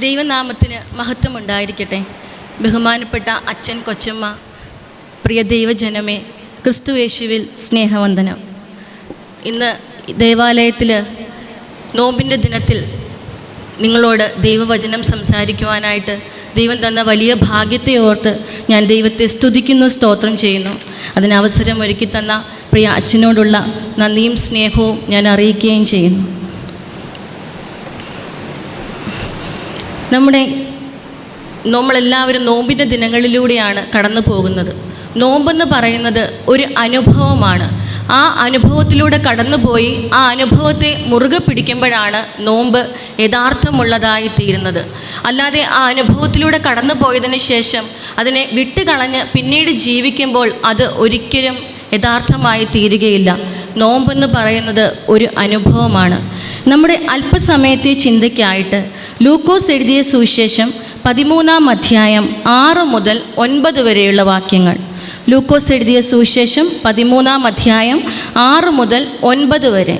ദൈവനാമത്തിന് മഹത്വം ഉണ്ടായിരിക്കട്ടെ. ബഹുമാനപ്പെട്ട അച്ഛൻ, കൊച്ചമ്മ, പ്രിയ ദൈവജനമേ, ക്രിസ്തു യേശുവിൽ സ്നേഹവന്ദനം. ഇന്ന് ദേവാലയത്തിൽ നോമ്പിൻ്റെ ദിനത്തിൽ നിങ്ങളോട് ദൈവവചനം സംസാരിക്കുവാനായിട്ട് ദൈവം തന്ന വലിയ ഭാഗ്യത്തെ ഓർത്ത് ഞാൻ ദൈവത്തെ സ്തുതിക്കുന്നു, സ്തോത്രം ചെയ്യുന്നു. അതിന് അവസരം ഒരുക്കി തന്ന പ്രിയ അച്ഛനോടുള്ള നന്ദിയും സ്നേഹവും ഞാൻ അറിയിക്കുകയും ചെയ്യുന്നു. നമ്മളെല്ലാവരും നോമ്പിൻ്റെ ദിനങ്ങളിലൂടെയാണ് കടന്നു പോകുന്നത്. നോമ്പെന്ന് പറയുന്നത് ഒരു അനുഭവമാണ്. ആ അനുഭവത്തിലൂടെ കടന്നുപോയി ആ അനുഭവത്തെ മുറുകെ പിടിക്കുമ്പോഴാണ് നോമ്പ് യഥാർത്ഥമുള്ളതായി തീരുന്നത്. അല്ലാതെ ആ അനുഭവത്തിലൂടെ കടന്നു പോയതിന് ശേഷം അതിനെ വിട്ടുകളഞ്ഞ് പിന്നീട് ജീവിക്കുമ്പോൾ അത് ഒരിക്കലും യഥാർത്ഥമായി തീരുകയില്ല. നോമ്പെന്ന് പറയുന്നത് ഒരു അനുഭവമാണ്. നമ്മുടെ അല്പസമയത്തെ ചിന്തയ്ക്കായിട്ട് ലൂക്കോസ് എഴുതിയ സുവിശേഷം 13-ാം അധ്യായം 6 മുതൽ 9 വരെയുള്ള വാക്യങ്ങൾ. ലൂക്കോസ് എഴുതിയ സുവിശേഷം 13-ാം അധ്യായം 6 മുതൽ 9 വരെ.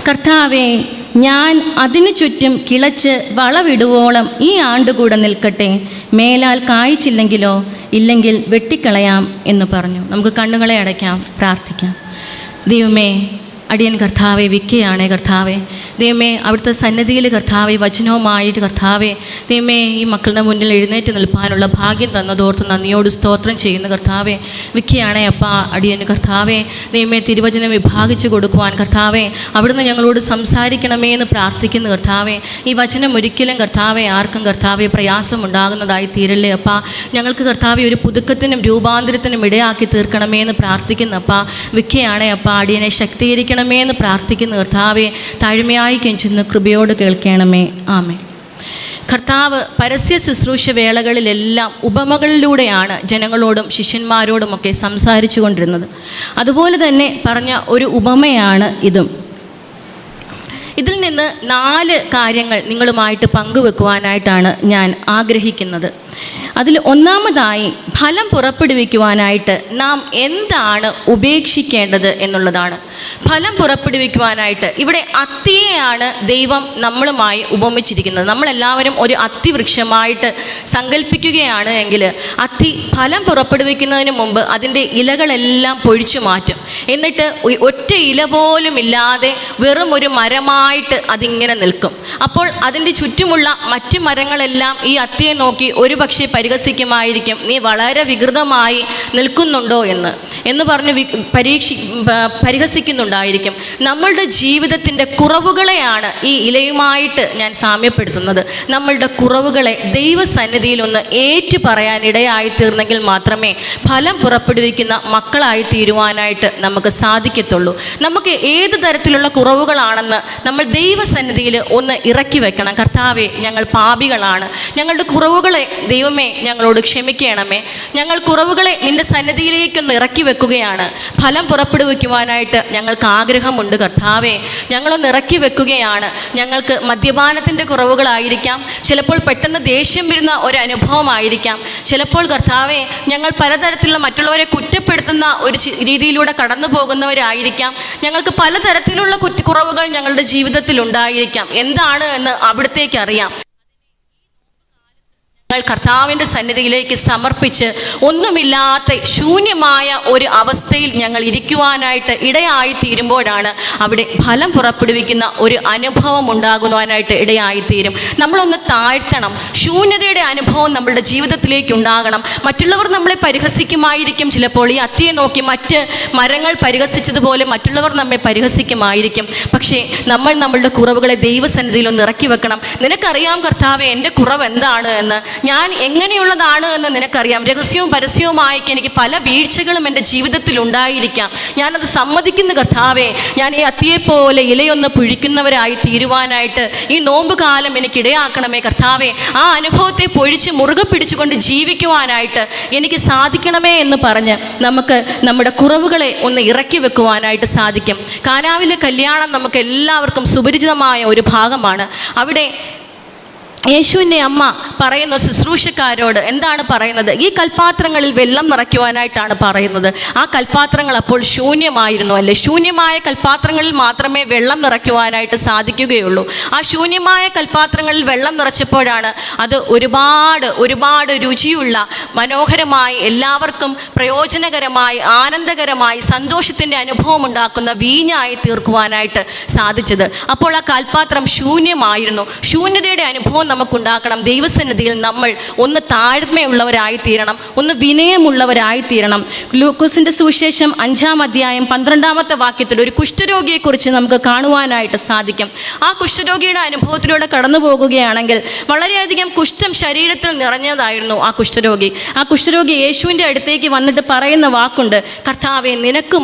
കർത്താവേ, ഞാൻ അതിനു ചുറ്റും കിളച്ച് വളവിടുവോളം ഈ ആണ്ടുകൂടെ നിൽക്കട്ടെ. മേലാൽ കായ്ച്ചില്ലെങ്കിലോ ഇല്ലെങ്കിൽ വെട്ടിക്കളയാം എന്ന് പറഞ്ഞു. നമുക്ക് കണ്ണുകളെ അടയ്ക്കാം, പ്രാർത്ഥിക്കാം. ദൈവമേ, അടിയൻ കർത്താവെ വിൽക്കുകയാണേ കർത്താവെ. ദൈവമേ, അവിടുത്തെ സന്നിധിയിൽ കർത്താവെ വചനവുമായിട്ട് കർത്താവെ ദൈവമേ ഈ മക്കളുടെ മുന്നിൽ എഴുന്നേറ്റ് നിൽപ്പാനുള്ള ഭാഗ്യം തന്നതോർത്ത് നന്ദിയോട് സ്തോത്രം ചെയ്യുന്ന കർത്താവെ. വിൽക്കുകയാണേ അപ്പാ അടിയന് കർത്താവെ. ദൈവമേ, തിരുവചനം വിഭാഗിച്ച് കൊടുക്കുവാൻ കർത്താവെ അവിടുന്ന് ഞങ്ങളോട് സംസാരിക്കണമേ എന്ന് പ്രാർത്ഥിക്കുന്ന കർത്താവെ. ഈ വചനം ഒരിക്കലും കർത്താവെ ആർക്കും കർത്താവെ പ്രയാസം ഉണ്ടാകുന്നതായി തീരല്ലേ അപ്പാ. ഞങ്ങൾക്ക് കർത്താവെ ഒരു പുതുക്കത്തിനും രൂപാന്തരത്തിനും ഇടയാക്കി തീർക്കണമേ എന്ന് പ്രാർത്ഥിക്കുന്ന അപ്പാ. വിൽക്കുകയാണേ അപ്പാ അടിയനെ ശക്തീകരിക്കണമേ എന്ന് പ്രാർത്ഥിക്കുന്ന കർത്താവെ. താഴ്മയായി കെഞ്ചുന്ന കൃപയോട് കേൾക്കണമേ. ആമേൻ. കർത്താവ് പരസ്യ ശുശ്രൂഷ വേളകളിലെല്ലാം ഉപമകളിലൂടെയാണ് ജനങ്ങളോടും ശിഷ്യന്മാരോടുമൊക്കെ സംസാരിച്ചു കൊണ്ടിരുന്നത്. അതുപോലെ തന്നെ പറഞ്ഞ ഒരു ഉപമയാണ് ഇതും. ഇതിൽ നിന്ന് 4 കാര്യങ്ങൾ നിങ്ങളുമായിട്ട് പങ്കുവെക്കുവാനായിട്ടാണ് ഞാൻ ആഗ്രഹിക്കുന്നത്. അതിൽ ഒന്നാമതായി ഫലം പുറപ്പെടുവിക്കുവാനായിട്ട് നാം എന്താണ് ഉപേക്ഷിക്കേണ്ടത് എന്നുള്ളതാണ്. ഫലം പുറപ്പെടുവിക്കുവാനായിട്ട് ഇവിടെ അത്തിയെയാണ് ദൈവം നമ്മളുമായി ഉപമിച്ചിരിക്കുന്നത്. നമ്മളെല്ലാവരും ഒരു അത്തിവൃക്ഷമായിട്ട് സങ്കല്പിക്കുകയാണ് എങ്കിൽ അത്തി ഫലം പുറപ്പെടുവിക്കുന്നതിന് മുമ്പ് അതിൻ്റെ ഇലകളെല്ലാം പൊഴിച്ചു മാറ്റും. എന്നിട്ട് ഒറ്റ ഇല പോലും ഇല്ലാതെ വെറും ഒരു മരമായിട്ട് അതിങ്ങനെ നിൽക്കും. അപ്പോൾ അതിൻ്റെ ചുറ്റുമുള്ള മറ്റു മരങ്ങളെല്ലാം ഈ അത്തിയെ നോക്കി ഒരു പക്ഷേ പരിഹസിക്കുമായിരിക്കും, നീ വളരെ വികൃതമായി നിൽക്കുന്നുണ്ടോ എന്ന് പറഞ്ഞ് പരിഹസിക്കുന്നുണ്ടായിരിക്കും. നമ്മളുടെ ജീവിതത്തിൻ്റെ കുറവുകളെയാണ് ഈ ഇലയുമായിട്ട് ഞാൻ സാമ്യപ്പെടുത്തുന്നത്. നമ്മളുടെ കുറവുകളെ ദൈവസന്നിധിയിൽ ഒന്ന് ഏറ്റു പറയാൻ ഇടയായി തീർന്നെങ്കിൽ മാത്രമേ ഫലം പുറപ്പെടുവിക്കുന്ന മക്കളായി തീരുവാനായിട്ട് നമുക്ക് സാധിക്കത്തുള്ളൂ. നമുക്ക് ഏത് തരത്തിലുള്ള കുറവുകളാണെന്ന് നമ്മൾ ദൈവസന്നിധിയിൽ ഒന്ന് ഇറക്കി വെക്കണം. കർത്താവേ, ഞങ്ങൾ പാപികളാണ്, ഞങ്ങളുടെ കുറവുകളെ ദൈവമേ ഞങ്ങളോട് ക്ഷമിക്കണമേ. ഞങ്ങൾ കുറവുകളെ നിന്റെ സന്നിധിയിലേക്കൊന്ന് ഇറക്കി വെക്കുകയാണ്. ഫലം പുറപ്പെടുവിക്കുവാനായിട്ട് ഞങ്ങൾക്ക് ആഗ്രഹമുണ്ട് കർത്താവേ. ഞങ്ങളൊന്ന് ഇറക്കി വെക്കുകയാണ്. ഞങ്ങൾക്ക് മദ്യപാനത്തിൻ്റെ കുറവുകളായിരിക്കാം, ചിലപ്പോൾ പെട്ടെന്ന് ദേഷ്യം വരുന്ന ഒരു അനുഭവമായിരിക്കാം, ചിലപ്പോൾ കർത്താവേ ഞങ്ങൾ പലതരത്തിലുള്ള മറ്റുള്ളവരെ കുറ്റപ്പെടുത്തുന്ന ഒരു രീതിയിലൂടെ കടന്നു പോകുന്നവരായിരിക്കാം. ഞങ്ങൾക്ക് പലതരത്തിലുള്ള കുറവുകൾ ഞങ്ങളുടെ ജീവിതത്തിൽ ഉണ്ടായിരിക്കാം. എന്താണ് എന്ന് അവിടത്തേക്ക് അറിയാം. കർത്താവിൻ്റെ സന്നിധിയിലേക്ക് സമർപ്പിച്ച് ഒന്നുമില്ലാത്ത ശൂന്യമായ ഒരു അവസ്ഥയിൽ ഞങ്ങൾ ഇരിക്കുവാനായിട്ട് ഇടയായി തീരുമ്പോഴാണ് അവിടെ ഫലം പുറപ്പെടുവിക്കുന്ന ഒരു അനുഭവം ഉണ്ടാകുവാനായിട്ട് ഇടയായിത്തീരും. നമ്മളൊന്ന് താഴ്ത്തണം. ശൂന്യതയുടെ അനുഭവം നമ്മളുടെ ജീവിതത്തിലേക്ക് ഉണ്ടാകണം. മറ്റുള്ളവർ നമ്മളെ പരിഹസിക്കുമായിരിക്കും. ചിലപ്പോൾ ഈ അത്തിയെ നോക്കി മറ്റ് മരങ്ങൾ പരിഹസിച്ചതുപോലെ മറ്റുള്ളവർ നമ്മെ പരിഹസിക്കുമായിരിക്കും. പക്ഷേ നമ്മൾ നമ്മളുടെ കുറവുകളെ ദൈവസന്നിധിയിൽ ഒന്ന് ഇറക്കി വെക്കണം. നിനക്കറിയാം കർത്താവേ എൻ്റെ കുറവ് എന്താണ് എന്ന്. ഞാൻ എങ്ങനെയുള്ളതാണ് എന്ന് നിനക്കറിയാം. രഹസ്യവും പരസ്യവുമായി എനിക്ക് പല വീഴ്ചകളും എൻ്റെ ജീവിതത്തിൽ ഉണ്ടായിരിക്കാം. ഞാനത് സമ്മതിക്കുന്ന കർത്താവേ, ഞാൻ ഈ അത്തിയെപ്പോലെ ഇലയൊന്ന് പുഴിക്കുന്നവരായി തീരുവാനായിട്ട് ഈ നോമ്പ് കാലം എനിക്കിടയാക്കണമേ കർത്താവേ. ആ അനുഭവത്തെ പൊഴിച്ച് മുറുകെ പിടിച്ചുകൊണ്ട് ജീവിക്കുവാനായിട്ട് എനിക്ക് സാധിക്കണമേ എന്ന് പറഞ്ഞ് നമുക്ക് നമ്മുടെ കുറവുകളെ ഒന്ന് ഇറക്കി വെക്കുവാനായിട്ട് സാധിക്കും. കാനാവിലെ കല്യാണം നമുക്ക് എല്ലാവർക്കും സുപരിചിതമായ ഒരു ഭാഗമാണ്. അവിടെ യേശുവിൻ്റെ അമ്മ പറയുന്ന ശുശ്രൂഷക്കാരോട് എന്താണ് പറയുന്നത്? ഈ കൽപ്പാത്രങ്ങളിൽ വെള്ളം നിറയ്ക്കുവാനായിട്ടാണ് പറയുന്നത്. ആ കൽപ്പാത്രങ്ങൾ അപ്പോൾ ശൂന്യമായിരുന്നു അല്ലേ? ശൂന്യമായ കൽപ്പാത്രങ്ങളിൽ മാത്രമേ വെള്ളം നിറയ്ക്കുവാനായിട്ട് സാധിക്കുകയുള്ളൂ. ആ ശൂന്യമായ കൽപ്പാത്രങ്ങളിൽ വെള്ളം നിറച്ചപ്പോഴാണ് അത് ഒരുപാട് രുചിയുള്ള, മനോഹരമായി, എല്ലാവർക്കും പ്രയോജനകരമായി, ആനന്ദകരമായി, സന്തോഷത്തിൻ്റെ അനുഭവം ഉണ്ടാക്കുന്ന വീഞ്ഞായി തീർക്കുവാനായിട്ട് സാധിച്ചത്. അപ്പോൾ ആ കൽപ്പാത്രം ശൂന്യമായിരുന്നു. ശൂന്യതയുടെ അനുഭവം നമുക്കുണ്ടാക്കണം. ദൈവസന്നിധിയിൽ നമ്മൾ ഒന്ന് താഴ്മയുള്ളവരായി തീരണം, ഒന്ന് വിനയമുള്ളവരായി തീരണം. ലൂക്കോസിൻ്റെ സുവിശേഷം 5-ാം അധ്യായം 12-ാമത്തെ വാക്യത്തിൽ ഒരു കുഷ്ഠരോഗിയെക്കുറിച്ച് നമുക്ക് കാണുവാനായിട്ട് സാധിക്കും. ആ കുഷ്ഠരോഗിയുടെ അനുഭവത്തിലൂടെ കടന്നു പോകുകയാണെങ്കിൽ വളരെയധികം കുഷ്ഠം ശരീരത്തിൽ നിറഞ്ഞതായിരുന്നു ആ കുഷ്ഠരോഗി. ആ കുഷ്ഠരോഗി യേശുവിൻ്റെ അടുത്തേക്ക് വന്നിട്ട് പറയുന്ന വാക്കുണ്ട്, കർത്താവേ, നിനക്ക്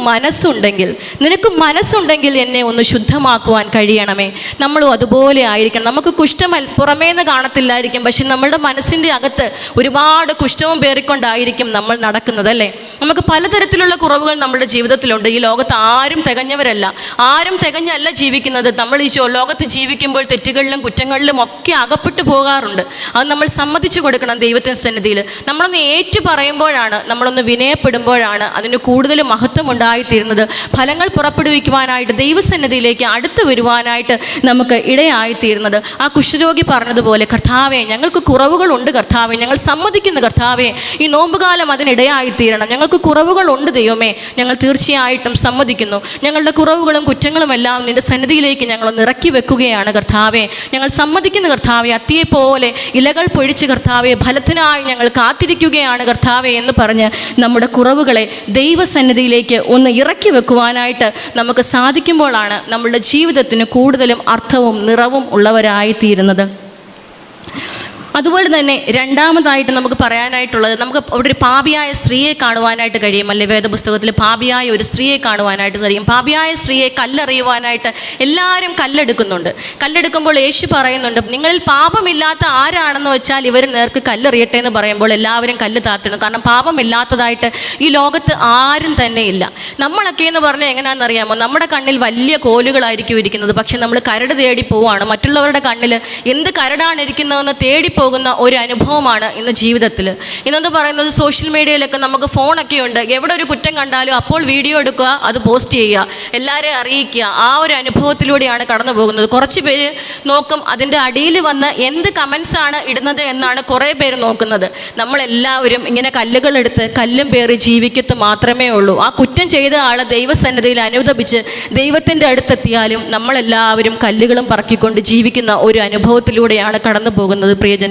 മനസ്സുണ്ടെങ്കിൽ എന്നെ ഒന്ന് ശുദ്ധമാക്കുവാൻ കഴിയണമേ. നമ്മളും അതുപോലെ ആയിരിക്കണം. നമുക്ക് കുഷ്ഠം പുറമേന്ന് കാണത്തില്ലായിരിക്കും, പക്ഷെ നമ്മുടെ മനസ്സിൻ്റെ അകത്ത് ഒരുപാട് കുഷ്ഠവും പേറിക്കൊണ്ടായിരിക്കും നമ്മൾ നടക്കുന്നത് അല്ലേ? നമുക്ക് പലതരത്തിലുള്ള കുറവുകൾ നമ്മുടെ ജീവിതത്തിലുണ്ട്. ഈ ലോകത്ത് ആരും തികഞ്ഞവരല്ല, ആരും തികഞ്ഞല്ല ജീവിക്കുന്നത്. നമ്മൾ ഈ ലോകത്ത് ജീവിക്കുമ്പോൾ തെറ്റുകളിലും കുറ്റങ്ങളിലും ഒക്കെ അകപ്പെട്ടു പോകാറുണ്ട്. അത് നമ്മൾ സമ്മതിച്ചു കൊടുക്കണം ദൈവത്തിൻ്റെ സന്നിധിയിൽ. നമ്മളൊന്ന് ഏറ്റു പറയുമ്പോഴാണ്, നമ്മളൊന്ന് വിനയപ്പെടുമ്പോഴാണ് അതിന് കൂടുതൽ മഹത്വം ഉണ്ടായിത്തീരുന്നത്. ഫലങ്ങൾ പുറപ്പെടുവിക്കുവാനായിട്ട് ദൈവസന്നിധിയിലേക്ക് അടുത്ത് വരുവാനായിട്ട് നമുക്ക് ഇടയായിത്തീരുന്നത്. ആ കുഷ്ഠരോഗി പറഞ്ഞതുപോലെ, കർത്താവേ, ഞങ്ങൾക്ക് കുറവുകളുണ്ട് കർത്താവേ, ഞങ്ങൾ സമ്മതിക്കുന്ന കർത്താവേ, ഈ നോമ്പുകാലം അതിനിടയായിത്തീരണം. ഞങ്ങൾക്ക് കുറവുകളുണ്ട് ദൈവമേ, ഞങ്ങൾ തീർച്ചയായിട്ടും സമ്മതിക്കുന്നു. ഞങ്ങളുടെ കുറവുകളും കുറ്റങ്ങളും എല്ലാം നിൻ്റെ സന്നിധിയിലേക്ക് ഞങ്ങളൊന്ന് ഇറക്കി വെക്കുകയാണ് കർത്താവേ. ഞങ്ങൾ സമ്മതിക്കുന്ന കർത്താവേ, അത്തിയെപ്പോലെ ഇലകൾ പൊഴിച്ച് കർത്താവേ, ഫലത്തിനായി ഞങ്ങൾ കാത്തിരിക്കുകയാണ് കർത്താവേ എന്ന് പറഞ്ഞ് നമ്മുടെ കുറവുകളെ ദൈവസന്നിധിയിലേക്ക് ഒന്ന് ഇറക്കി വെക്കുവാനായിട്ട് നമുക്ക് സാധിക്കുമ്പോഴാണ് നമ്മളുടെ ജീവിതത്തിന് കൂടുതലും അർത്ഥവും നിറവും ഉള്ളവരായിത്തീരുന്നത്. അതുപോലെ തന്നെ രണ്ടാമതായിട്ട് നമുക്ക് പറയാനായിട്ടുള്ളത്, നമുക്ക് അവിടെ ഒരു പാപിയായ സ്ത്രീയെ കാണുവാനായിട്ട് കഴിയും അല്ലേ? വേദപുസ്തകത്തിൽ പാപിയായ ഒരു സ്ത്രീയെ കാണുവാനായിട്ട് കഴിയും. പാപിയായ സ്ത്രീയെ കല്ലെറിയുവാനായിട്ട് എല്ലാവരും കല്ലെടുക്കുന്നുണ്ട്. കല്ലെടുക്കുമ്പോൾ യേശു പറയുന്നുണ്ട്, നിങ്ങളിൽ പാപമില്ലാത്ത ആരാണെന്ന് വെച്ചാൽ ഇവർ നേർക്ക് കല്ലെറിയട്ടെ എന്ന് പറയുമ്പോൾ എല്ലാവരും കല്ല് താത്തുന്നു. കാരണം പാപമില്ലാത്തതായിട്ട് ഈ ലോകത്ത് ആരും തന്നെ ഇല്ല. നമ്മളൊക്കെ എന്ന് പറഞ്ഞാൽ എങ്ങനെയാണെന്നറിയാമോ? നമ്മുടെ കണ്ണിൽ വലിയ കോലുകളായിരിക്കും ഇരിക്കുന്നത്, പക്ഷെ നമ്മൾ കരട് തേടി പോവാണ്. മറ്റുള്ളവരുടെ കണ്ണിൽ എന്ത് കരടാണ് ഇരിക്കുന്നതെന്ന് തേടി പോകുന്ന ഒരു അനുഭവമാണ് ഇന്ന് ജീവിതത്തിൽ. ഇന്നെന്ന് പറയുന്നത് സോഷ്യൽ മീഡിയയിലൊക്കെ നമുക്ക് ഫോണൊക്കെ ഉണ്ട്. എവിടെ ഒരു കുറ്റം കണ്ടാലും അപ്പോൾ വീഡിയോ എടുക്കുക, അത് പോസ്റ്റ് ചെയ്യുക, എല്ലാവരെയും അറിയിക്കുക. ആ ഒരു അനുഭവത്തിലൂടെയാണ് കടന്നു പോകുന്നത്. കുറച്ച് പേര് നോക്കും, അതിൻ്റെ അടിയിൽ വന്ന് എന്ത് കമൻസാണ് ഇടുന്നത് എന്നാണ് കുറേ പേര് നോക്കുന്നത്. നമ്മളെല്ലാവരും ഇങ്ങനെ കല്ലുകളെടുത്ത് കല്ലും പേറി ജീവിക്കത്ത് മാത്രമേ ഉള്ളൂ. ആ കുറ്റം ചെയ്ത ആളെ ദൈവസന്നിധിയിൽ അനുദപിച്ച് ദൈവത്തിൻ്റെ അടുത്തെത്തിയാലും നമ്മളെല്ലാവരും കല്ലുകളും പറക്കിക്കൊണ്ട് ജീവിക്കുന്ന ഒരു അനുഭവത്തിലൂടെയാണ് കടന്നു പോകുന്നത്. പ്രിയജനമേ,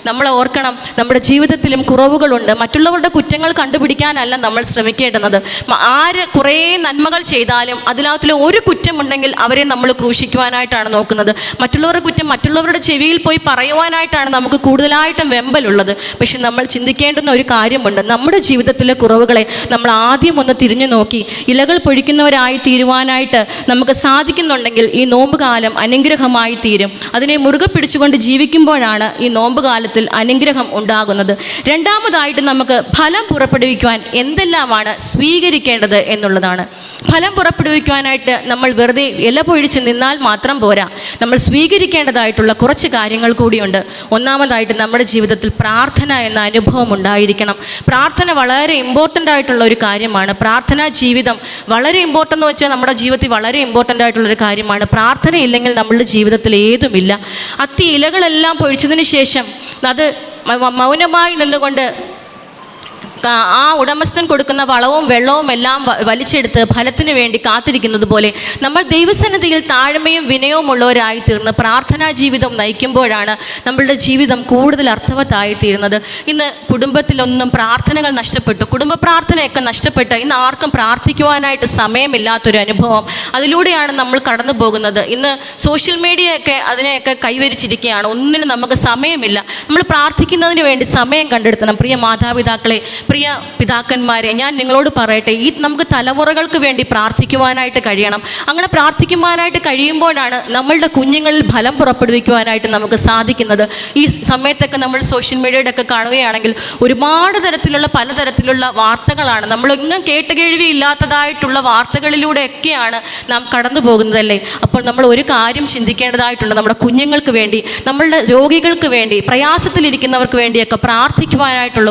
നമ്മൾ ഓർക്കണം, നമ്മുടെ ജീവിതത്തിലും കുറവുകളുണ്ട്. മറ്റുള്ളവരുടെ കുറ്റങ്ങൾ കണ്ടുപിടിക്കാനല്ല നമ്മൾ ശ്രമിക്കേണ്ടുന്നത്. ആര് കുറേ നന്മകൾ ചെയ്താലും അതിനകത്തിൽ ഒരു കുറ്റമുണ്ടെങ്കിൽ അവരെ നമ്മൾ ക്രൂശിക്കുവാനായിട്ടാണ് നോക്കുന്നത്. മറ്റുള്ളവരുടെ കുറ്റം മറ്റുള്ളവരുടെ ചെവിയിൽ പോയി പറയുവാനായിട്ടാണ് നമുക്ക് കൂടുതലായിട്ടും വെമ്പലുള്ളത്. പക്ഷെ നമ്മൾ ചിന്തിക്കേണ്ടുന്ന ഒരു കാര്യമുണ്ട്. നമ്മുടെ ജീവിതത്തിലെ കുറവുകളെ നമ്മൾ ആദ്യം ഒന്ന് തിരിഞ്ഞു നോക്കി ഇലകൾ പൊഴിക്കുന്നവരായി തീരുവാനായിട്ട് നമുക്ക് സാധിക്കുന്നുണ്ടെങ്കിൽ ഈ നോമ്പ് കാലം അനുഗ്രഹമായി തീരും. അതിനെ മുറുകെ പിടിച്ചുകൊണ്ട് ജീവിക്കുമ്പോഴാണ് ഈ നോമ്പ് കാലത്തിൽ അനുഗ്രഹം ഉണ്ടാകുന്നത്. രണ്ടാമതായിട്ട് നമുക്ക് ഫലം പുറപ്പെടുവിക്കുവാൻ എന്തെല്ലാമാണ് സ്വീകരിക്കേണ്ടത് എന്നുള്ളതാണ്. ഫലം പുറപ്പെടുവിക്കുവാനായിട്ട് നമ്മൾ വെറുതെ ഇല പൊഴിച്ച് നിന്നാൽ മാത്രം പോരാ. നമ്മൾ സ്വീകരിക്കേണ്ടതായിട്ടുള്ള കുറച്ച് കാര്യങ്ങൾ കൂടിയുണ്ട്. ഒന്നാമതായിട്ട് നമ്മുടെ ജീവിതത്തിൽ പ്രാർത്ഥന എന്ന അനുഭവം ഉണ്ടായിരിക്കണം. പ്രാർത്ഥന വളരെ ഇമ്പോർട്ടൻ്റ് ആയിട്ടുള്ള ഒരു കാര്യമാണ്. പ്രാർത്ഥനാ ജീവിതം വളരെ ഇമ്പോർട്ടൻ്റ് എന്ന് വെച്ചാൽ നമ്മുടെ ജീവിതത്തിൽ വളരെ ഇമ്പോർട്ടൻ്റ് ആയിട്ടുള്ളൊരു കാര്യമാണ്. പ്രാർത്ഥന ഇല്ലെങ്കിൽ നമ്മളുടെ ജീവിതത്തിൽ ഏതുമില്ല. അത്തി ഇലകളെല്ലാം പൊഴിച്ചതിന് ശേഷം അത് മൗനമായി നിന്നുകൊണ്ട് ആ ഉടമസ്ഥൻ കൊടുക്കുന്ന വളവും വെള്ളവും എല്ലാം വലിച്ചെടുത്ത് ഫലത്തിന് വേണ്ടി കാത്തിരിക്കുന്നത് പോലെ നമ്മൾ ദൈവസന്നിധിയിൽ താഴ്മയും വിനയവും ഉള്ളവരായി തീർന്ന് പ്രാർത്ഥനാ ജീവിതം നയിക്കുമ്പോഴാണ് നമ്മളുടെ ജീവിതം കൂടുതൽ അർത്ഥവത്തായിത്തീരുന്നത്. ഇന്ന് കുടുംബത്തിലൊന്നും പ്രാർത്ഥനകൾ നഷ്ടപ്പെട്ടു, കുടുംബ പ്രാർത്ഥനയൊക്കെ നഷ്ടപ്പെട്ട് ഇന്ന് ആർക്കും പ്രാർത്ഥിക്കുവാനായിട്ട് സമയമില്ലാത്തൊരു അനുഭവം, അതിലൂടെയാണ് നമ്മൾ കടന്നു പോകുന്നത്. ഇന്ന് സോഷ്യൽ മീഡിയയൊക്കെ അതിനെയൊക്കെ കൈവരിച്ചിരിക്കുകയാണ്. ഒന്നിനും നമുക്ക് സമയമില്ല. നമ്മൾ പ്രാർത്ഥിക്കുന്നതിന് വേണ്ടി സമയം കണ്ടെടുക്കണം. പ്രിയ മാതാപിതാക്കളെ, പ്രിയ പിതാക്കന്മാരെ, ഞാൻ നിങ്ങളോട് പറയട്ടെ, ഈ നമുക്ക് തലമുറകൾക്ക് വേണ്ടി പ്രാർത്ഥിക്കുവാനായിട്ട് കഴിയണം. അങ്ങനെ പ്രാർത്ഥിക്കുവാനായിട്ട് കഴിയുമ്പോഴാണ് നമ്മളുടെ കുഞ്ഞുങ്ങളിൽ ഫലം പുറപ്പെടുവിക്കുവാനായിട്ട് നമുക്ക് സാധിക്കുന്നത്. ഈ സമയത്തൊക്കെ നമ്മൾ സോഷ്യൽ മീഡിയയുടെ ഒക്കെ കാണുകയാണെങ്കിൽ ഒരുപാട് തരത്തിലുള്ള പലതരത്തിലുള്ള വാർത്തകളാണ്, നമ്മളൊന്നും കേട്ടുകേഴ്വിയില്ലാത്തതായിട്ടുള്ള വാർത്തകളിലൂടെയൊക്കെയാണ് നാം കടന്നു പോകുന്നതല്ലേ. അപ്പോൾ നമ്മൾ ഒരു കാര്യം ചിന്തിക്കേണ്ടതായിട്ടുണ്ട്. നമ്മുടെ കുഞ്ഞുങ്ങൾക്ക് വേണ്ടി, നമ്മളുടെ രോഗികൾക്ക് വേണ്ടി, പ്രയാസത്തിലിരിക്കുന്നവർക്ക് വേണ്ടിയൊക്കെ പ്രാർത്ഥിക്കുവാനായിട്ടുള്ള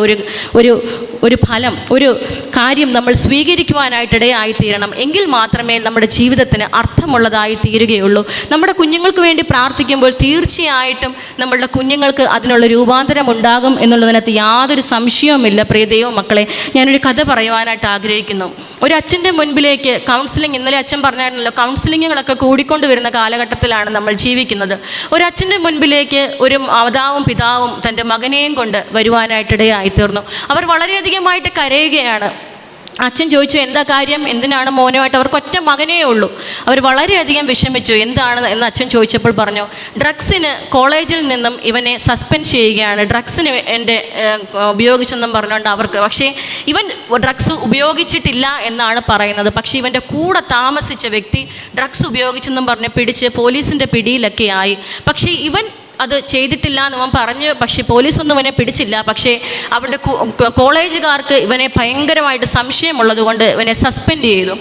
ഒരു ഫലം, ഒരു കാര്യം നമ്മൾ സ്വീകരിക്കുവാനായിട്ടിടയായിത്തീരണം. എങ്കിൽ മാത്രമേ നമ്മുടെ ജീവിതത്തിന് അർത്ഥമുള്ളതായി തീരുകയുള്ളൂ. നമ്മുടെ കുഞ്ഞുങ്ങൾക്ക് വേണ്ടി പ്രാർത്ഥിക്കുമ്പോൾ തീർച്ചയായിട്ടും നമ്മളുടെ കുഞ്ഞുങ്ങൾക്ക് അതിനുള്ള രൂപാന്തരം ഉണ്ടാകും എന്നുള്ളതിനകത്ത് യാതൊരു സംശയവുമില്ല. പ്രിയ ദൈവമക്കളെ, ഞാനൊരു കഥ പറയുവാനായിട്ട് ആഗ്രഹിക്കുന്നു. ഒരു അച്ഛൻ്റെ മുൻപിലേക്ക് കൗൺസിലിംഗ്, ഇന്നലെ അച്ഛൻ പറഞ്ഞായിരുന്നല്ലോ, കൗൺസിലിങ്ങുകളൊക്കെ കൂടിക്കൊണ്ട് വരുന്ന കാലഘട്ടത്തിലാണ് നമ്മൾ ജീവിക്കുന്നത്. ഒരു അച്ഛൻ്റെ മുൻപിലേക്ക് ഒരു മാതാവും പിതാവും തൻ്റെ മകനെയും കൊണ്ട് വരുവാനായിട്ടിടയായിത്തീർന്നു. അവർ വളരെയധികമായിട്ട് കരയുകയാണ്. അച്ഛൻ ചോദിച്ചു, എന്താ കാര്യം, എന്തിനാണ് മോനുമായിട്ട്? അവർക്ക് ഒറ്റ മകനേ ഉള്ളൂ. അവർ വളരെയധികം വിഷമിച്ചു. എന്താണ് എന്ന് അച്ഛൻ ചോദിച്ചപ്പോൾ പറഞ്ഞു, ഡ്രഗ്സിന് കോളേജിൽ നിന്നും ഇവനെ സസ്പെൻഡ് ചെയ്യുകയാണ്, ഡ്രഗ്സിന് എൻ്റെ ഉപയോഗിച്ചെന്നും പറഞ്ഞുകൊണ്ട് അവർക്ക്. പക്ഷേ ഇവൻ ഡ്രഗ്സ് ഉപയോഗിച്ചിട്ടില്ല എന്നാണ് പറയുന്നത്. പക്ഷേ ഇവൻ്റെ കൂടെ താമസിച്ച വ്യക്തി ഡ്രഗ്സ് ഉപയോഗിച്ചെന്നും പറഞ്ഞ് പിടിച്ച് പോലീസിൻ്റെ പിടിയിലൊക്കെ ആയി. പക്ഷേ ഇവൻ അത് ചെയ്തിട്ടില്ല എന്നവൻ പറഞ്ഞു. പക്ഷേ പോലീസൊന്നും ഇവനെ പിടിച്ചില്ല. പക്ഷേ അവരുടെ കോളേജുകാർക്ക് ഇവനെ ഭയങ്കരമായിട്ട് സംശയമുള്ളത് കൊണ്ട് ഇവനെ സസ്പെൻഡ് ചെയ്തു.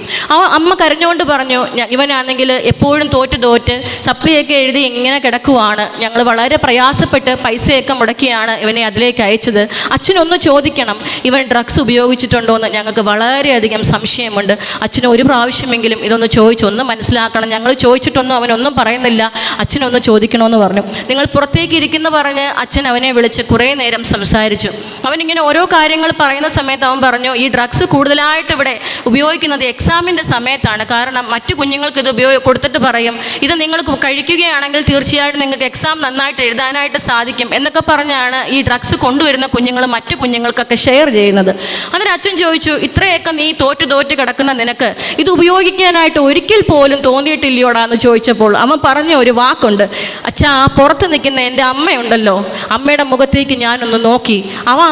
അമ്മ കരഞ്ഞുകൊണ്ട് പറഞ്ഞു, ഇവനാണെങ്കിൽ എപ്പോഴും തോറ്റ് സപ്ലിയൊക്കെ എഴുതി ഇങ്ങനെ കിടക്കുവാണ്, ഞങ്ങൾ വളരെ പ്രയാസപ്പെട്ട് പൈസയൊക്കെ മുടക്കിയാണ് ഇവനെ അതിലേക്ക് അയച്ചത്. അച്ഛനൊന്ന് ചോദിക്കണം, ഇവൻ ഡ്രഗ്സ് ഉപയോഗിച്ചിട്ടുണ്ടോ എന്ന് ഞങ്ങൾക്ക് വളരെയധികം സംശയമുണ്ട്. അച്ഛന് ഒരു പ്രാവശ്യമെങ്കിലും ഇതൊന്ന് ചോദിച്ചു, ഒന്ന് മനസ്സിലാക്കണം, ഞങ്ങൾ ചോദിച്ചിട്ടൊന്നും അവനൊന്നും പറയുന്നില്ല, അച്ഛനൊന്ന് ചോദിക്കണമെന്ന് പറഞ്ഞു. നിങ്ങൾ പുറത്തേക്ക് ഇരിക്കുന്ന പറഞ്ഞ് അച്ഛൻ അവനെ വിളിച്ച് കുറേ നേരം സംസാരിച്ചു. അവനിങ്ങനെ ഓരോ കാര്യങ്ങൾ പറയുന്ന സമയത്ത് അവൻ പറഞ്ഞു, ഈ ഡ്രഗ്സ് കൂടുതലായിട്ട് ഇവിടെ ഉപയോഗിക്കുന്നത് എക്സാമിൻ്റെ സമയത്താണ്. കാരണം മറ്റു കുഞ്ഞുങ്ങൾക്ക് ഇത് കൊടുത്തിട്ട് പറയും, ഇത് നിങ്ങൾ കഴിക്കുകയാണെങ്കിൽ തീർച്ചയായിട്ടും നിങ്ങൾക്ക് എക്സാം നന്നായിട്ട് എഴുതാനായിട്ട് സാധിക്കും എന്നൊക്കെ പറഞ്ഞാണ് ഈ ഡ്രഗ്സ് കൊണ്ടുവരുന്ന കുഞ്ഞുങ്ങൾ മറ്റു കുഞ്ഞുങ്ങൾക്കൊക്കെ ഷെയർ ചെയ്യുന്നത്. അതിന് അച്ഛൻ ചോദിച്ചു, ഇത്രയൊക്കെ നീ തോറ്റ് കിടക്കുന്ന നിനക്ക് ഇത് ഉപയോഗിക്കാനായിട്ട് ഒരിക്കൽ പോലും തോന്നിയിട്ടില്ലയോടാന്ന് ചോദിച്ചപ്പോൾ അവൻ പറഞ്ഞ ഒരു വാക്കുണ്ട്, അച്ഛാ, ആ പുറത്ത് നിൽക്കുന്ന എൻ്റെ അമ്മയുണ്ടല്ലോ, അമ്മയുടെ മുഖത്തേക്ക് ഞാനൊന്ന് നോക്കി.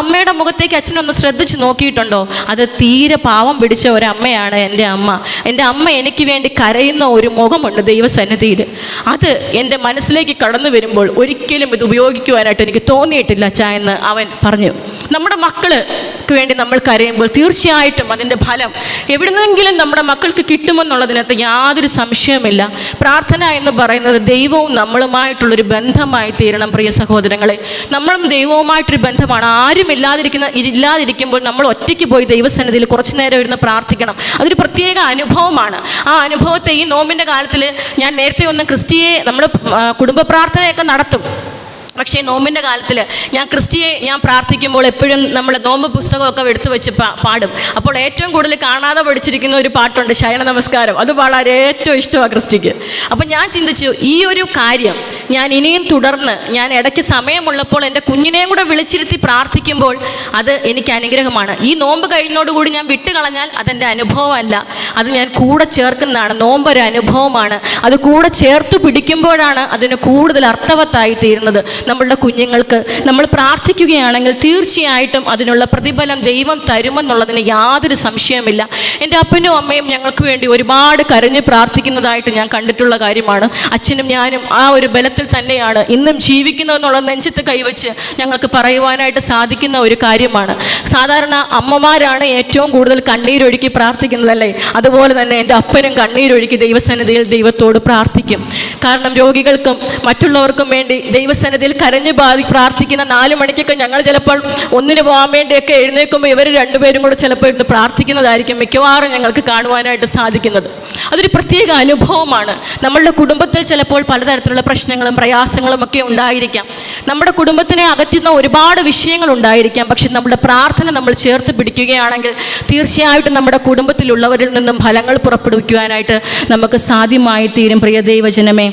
അമ്മയുടെ മുഖത്തേക്ക് അച്ഛനൊന്ന് ശ്രദ്ധിച്ച് നോക്കിയിട്ടുണ്ടോ? അത് തീരെ പാവം പിടിച്ച ഒരമ്മയാണ് എൻ്റെ അമ്മ. എൻ്റെ അമ്മ എനിക്ക് വേണ്ടി കരയുന്ന ഒരു മുഖമുണ്ട് ദൈവസന്നിധിയിൽ. അത് എൻ്റെ മനസ്സിലേക്ക് കടന്നു വരുമ്പോൾ ഒരിക്കലും ഇത് ഉപയോഗിക്കുവാനായിട്ട് എനിക്ക് തോന്നിയിട്ടില്ല അച്ഛാ എന്ന് അവൻ പറഞ്ഞു. നമ്മുടെ മക്കൾക്ക് വേണ്ടി നമ്മൾ കരയുമ്പോൾ തീർച്ചയായിട്ടും അതിൻ്റെ ഫലം എവിടുന്നെങ്കിലും നമ്മുടെ മക്കൾക്ക് കിട്ടുമെന്നുള്ളതിനകത്ത് യാതൊരു സംശയവുമില്ല. പ്രാർത്ഥന എന്ന് പറയുന്നത് ദൈവവും നമ്മളുമായിട്ടുള്ളൊരു ബന്ധമായി തീരണം. പ്രിയ സഹോദരങ്ങളെ, നമ്മളും ദൈവവുമായിട്ടൊരു ബന്ധമാണ്. ആരും ഇല്ലാതിരിക്കുമ്പോൾ നമ്മൾ ഒറ്റയ്ക്ക് പോയി ദൈവസന്നിധിയിൽ കുറച്ചു നേരം ഇരുന്ന് പ്രാർത്ഥിക്കണം. അതൊരു പ്രത്യേക അനുഭവമാണ്. ആ അനുഭവത്തെ ഈ നോമ്പിൻ്റെ കാലത്തിൽ ഞാൻ നേരത്തെ ഒന്ന് ക്രിസ്റ്റിയെ നമ്മൾ കുടുംബ പ്രാർത്ഥനയൊക്കെ നടത്തും. പക്ഷേ നോമ്പിൻ്റെ കാലത്തിൽ ഞാൻ പ്രാർത്ഥിക്കുമ്പോൾ എപ്പോഴും നമ്മൾ നോമ്പ് പുസ്തകമൊക്കെ എടുത്തു വെച്ച് പാടും. അപ്പോൾ ഏറ്റവും കൂടുതൽ കാണാതെ പഠിച്ചിരിക്കുന്ന ഒരു പാട്ടുണ്ട്, ശയന നമസ്കാരം. അത് പാടാൻ ഏറ്റവും ഇഷ്ടമാണ് ക്രിസ്റ്റിക്ക്. അപ്പം ഞാൻ ചിന്തിച്ചു, ഈ ഒരു കാര്യം ഞാൻ ഇനിയും തുടർന്ന് ഞാൻ ഇടയ്ക്ക് സമയമുള്ളപ്പോൾ എൻ്റെ കുഞ്ഞിനെയും കൂടെ വിളിച്ചിരുത്തി പ്രാർത്ഥിക്കുമ്പോൾ അത് എനിക്ക് അനുഗ്രഹമാണ്. ഈ നോമ്പ് കഴിയുന്നതോടുകൂടി ഞാൻ വിട്ടുകളഞ്ഞാൽ അതെൻ്റെ അനുഭവമല്ല, അത് ഞാൻ കൂടെ ചേർക്കുന്നതാണ്. നോമ്പൊരു അനുഭവമാണ്. അത് കൂടെ ചേർത്ത് പിടിക്കുമ്പോഴാണ് അതിന് കൂടുതൽ അർത്ഥവത്തായി തീരുന്നത്. നമ്മളുടെ കുഞ്ഞുങ്ങൾക്ക് നമ്മൾ പ്രാർത്ഥിക്കുകയാണെങ്കിൽ തീർച്ചയായിട്ടും അതിനുള്ള പ്രതിഫലം ദൈവം തരുമെന്നുള്ളതിന് യാതൊരു സംശയവുമില്ല. എൻ്റെ അപ്പനും അമ്മയും ഞങ്ങൾക്ക് വേണ്ടി ഒരുപാട് കരഞ്ഞ് പ്രാർത്ഥിക്കുന്നതായിട്ട് ഞാൻ കണ്ടിട്ടുള്ള കാര്യമാണ്. അച്ഛനും ഞാനും ആ ഒരു ബലത്തിൽ തന്നെയാണ് ഇന്നും ജീവിക്കുന്നതെന്നുള്ള നെഞ്ചത്ത് കൈവച്ച് ഞങ്ങൾക്ക് പറയുവാനായിട്ട് സാധിക്കുന്ന ഒരു കാര്യമാണ്. സാധാരണ അമ്മമാരാണ് ഏറ്റവും കൂടുതൽ കണ്ണീരൊഴുക്കി പ്രാർത്ഥിക്കുന്നതല്ലേ, അതുപോലെ തന്നെ എൻ്റെ അപ്പനും കണ്ണീരൊഴുക്കി ദൈവസന്നിധിയിൽ ദൈവത്തോട് പ്രാർത്ഥിക്കും. കാരണം രോഗികൾക്കും മറ്റുള്ളവർക്കും വേണ്ടി ദൈവസന്നിധിയിൽ കരഞ്ഞ് പ്രാർത്ഥിക്കുന്ന 4 മണിക്കൊക്കെ ഞങ്ങൾ ചിലപ്പോൾ ഒന്നിന് പോകാൻ വേണ്ടിയൊക്കെ എഴുന്നേൽക്കുമ്പോൾ ഇവർ രണ്ടുപേരും കൂടെ ചിലപ്പോൾ ഇരുന്ന് പ്രാർത്ഥിക്കുന്നതായിരിക്കും മിക്കവാറും ഞങ്ങൾക്ക് കാണുവാനായിട്ട് സാധിക്കുന്നത്. അതൊരു പ്രത്യേക അനുഭവമാണ്. നമ്മളുടെ കുടുംബത്തിൽ ചിലപ്പോൾ പലതരത്തിലുള്ള പ്രശ്നങ്ങളും പ്രയാസങ്ങളും ഒക്കെ ഉണ്ടായിരിക്കാം. നമ്മുടെ കുടുംബത്തിനെ അകറ്റുന്ന ഒരുപാട് വിഷയങ്ങൾ ഉണ്ടായിരിക്കാം. പക്ഷെ നമ്മുടെ പ്രാർത്ഥന നമ്മൾ ചേർത്ത് പിടിക്കുകയാണെങ്കിൽ തീർച്ചയായിട്ടും നമ്മുടെ കുടുംബത്തിലുള്ളവരിൽ നിന്നും ഫലങ്ങൾ പുറപ്പെടുവിക്കുവാനായിട്ട് നമുക്ക് സാധ്യമായി തീരും. പ്രിയ ദൈവജനമേ,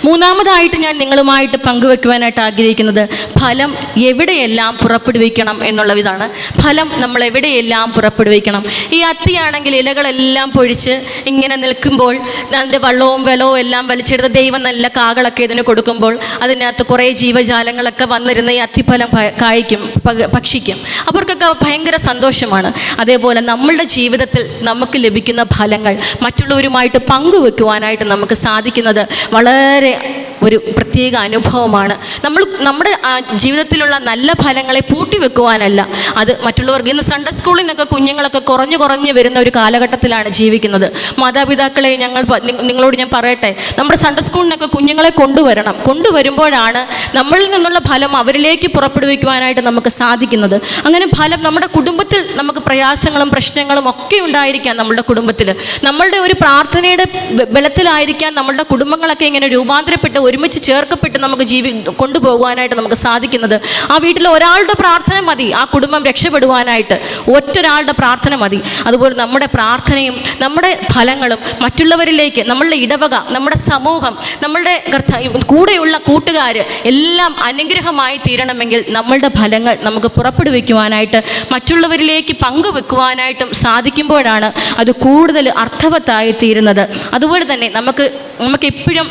മൂന്നാമതായിട്ട് ഞാൻ നിങ്ങളുമായിട്ട് പങ്കുവെക്കുവാനായിട്ട് ആഗ്രഹിക്കുന്നത് ഫലം എവിടെയെല്ലാം പുറപ്പെടുവിക്കണം എന്നുള്ളതാണ്. ഫലം നമ്മൾ എവിടെയെല്ലാം പുറപ്പെടുവിക്കണം. ഈ അത്തിയാണെങ്കിൽ ഇലകളെല്ലാം പൊഴിച്ച് ഇങ്ങനെ നിൽക്കുമ്പോൾ അതിൻ്റെ വെള്ളവും എല്ലാം വലിച്ചെടുത്ത് ദൈവം നല്ല കാകളൊക്കെ ഇതിന് കൊടുക്കുമ്പോൾ അതിനകത്ത് കുറേ ജീവജാലങ്ങളൊക്കെ വന്നിരുന്ന ഈ അത്തിഫലം കായ്ക്കും, ഭക്ഷിക്കും. അവർക്കൊക്കെ ഭയങ്കര സന്തോഷമാണ്. അതേപോലെ നമ്മളുടെ ജീവിതത്തിൽ നമുക്ക് ലഭിക്കുന്ന ഫലങ്ങൾ മറ്റുള്ളവരുമായിട്ട് പങ്കുവെക്കുവാനായിട്ട് നമുക്ക് സാധിക്കുന്നത് വളരെ ഒരു പ്രത്യേക അനുഭവമാണ്. നമ്മുടെ ജീവിതത്തിലുള്ള നല്ല ഫലങ്ങളെ പൂട്ടിവെക്കുവാനല്ല, അത് മറ്റുള്ളവർക്ക്. ഇന്ന് സൺഡേ സ്കൂളിനൊക്കെ കുഞ്ഞുങ്ങളൊക്കെ കുറഞ്ഞു വരുന്ന ഒരു കാലഘട്ടത്തിലാണ് ജീവിക്കുന്നത്. മാതാപിതാക്കളെ നിങ്ങളോട് ഞാൻ പറയട്ടെ, നമ്മുടെ സൺഡേ സ്കൂളിനൊക്കെ കുഞ്ഞുങ്ങളെ കൊണ്ടുവരുമ്പോഴാണ് നമ്മളിൽ നിന്നുള്ള ഫലം അവരിലേക്ക് പുറപ്പെടുവിക്കുവാനായിട്ട് നമുക്ക് സാധിക്കുന്നത്. അങ്ങനെ ഫലം നമ്മുടെ കുടുംബത്തിൽ നമുക്ക് പ്രയാസങ്ങളും പ്രശ്നങ്ങളും ഒക്കെ ഉണ്ടായിരിക്കാം. നമ്മളുടെ കുടുംബത്തിൽ നമ്മളുടെ ഒരു പ്രാർത്ഥനയുടെ ബലത്തിലായിരിക്കാം നമ്മളുടെ കുടുംബങ്ങളൊക്കെ ഇങ്ങനെ രൂപാന്തരപ്പെട്ട് ഒരുമിച്ച് ചേർക്കപ്പെട്ട് നമുക്ക് കൊണ്ടുപോകുവാനായിട്ട് നമുക്ക് സാധിക്കുന്നത്. ആ വീട്ടിൽ ഒരാളുടെ പ്രാർത്ഥന മതി ആ കുടുംബം രക്ഷപ്പെടുവാനായിട്ട്. ഒറ്റൊരാളുടെ പ്രാർത്ഥന മതി. അതുപോലെ നമ്മുടെ പ്രാർത്ഥനയും നമ്മുടെ ഫലങ്ങളും മറ്റുള്ളവരിലേക്ക്, നമ്മളുടെ ഇടവക, നമ്മുടെ സമൂഹം, നമ്മളുടെ കൂടെയുള്ള കൂട്ടുകാർ എല്ലാം അനുഗ്രഹമായി തീരണമെങ്കിൽ നമ്മളുടെ ഫലങ്ങൾ നമുക്ക് പുറപ്പെടുവിക്കുവാനായിട്ട് മറ്റുള്ളവരിലേക്ക് പങ്കുവെക്കുവാനായിട്ടും സാധിക്കുമ്പോഴാണ് അത് കൂടുതൽ അർത്ഥവത്തായി തീരുന്നത്. അതുപോലെ തന്നെ നമുക്ക് എപ്പോഴും